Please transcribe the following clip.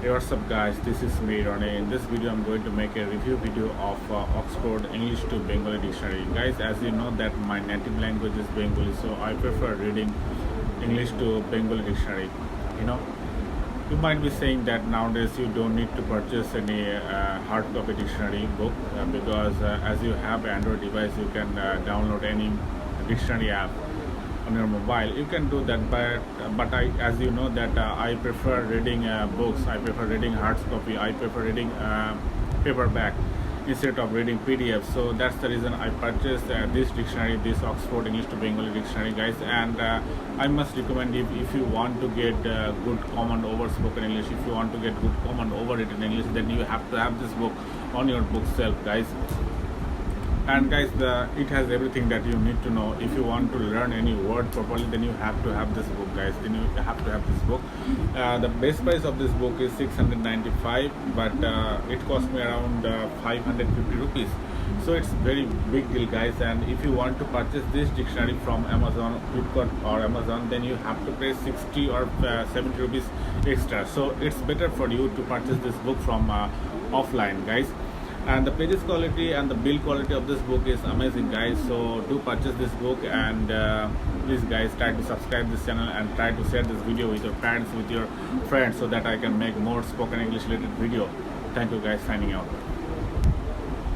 Hey, what's up guys, this is me Ronnie. In this video I'm going to make a review video of Oxford English to Bengali dictionary. Guys, as you know that my native language is Bengali, so I prefer reading English to Bengali dictionary. You know, you might be saying that nowadays you don't need to purchase any hard copy dictionary book because as you have Android device you can download any dictionary app on your mobile. You can do that, but as you know that I prefer reading books. I prefer reading hard copy. I prefer reading paperback instead of reading PDF. So that's the reason I purchased this dictionary, this Oxford English to Bengali dictionary, guys. And I must recommend, if you want to get good command over spoken English, if you want to get good command over written English, then you have to have this book on your bookshelf, guys. And guys, it has everything that you need to know. If you want to learn any word properly, then you have to have this book, guys. Then you have to have this book. The base price of this book is 695, but it cost me around 550 rupees. So it's very big deal, guys. And if you want to purchase this dictionary from Amazon, Flipkart or Amazon, then you have to pay 60 or 70 rupees extra. So it's better for you to purchase this book from offline, guys. And the pages quality and the build quality of this book is amazing, guys. So do purchase this book, and please guys, try to subscribe this channel and try to share this video with your parents, with your friends, so that I can make more spoken English related video. Thank you guys, signing out.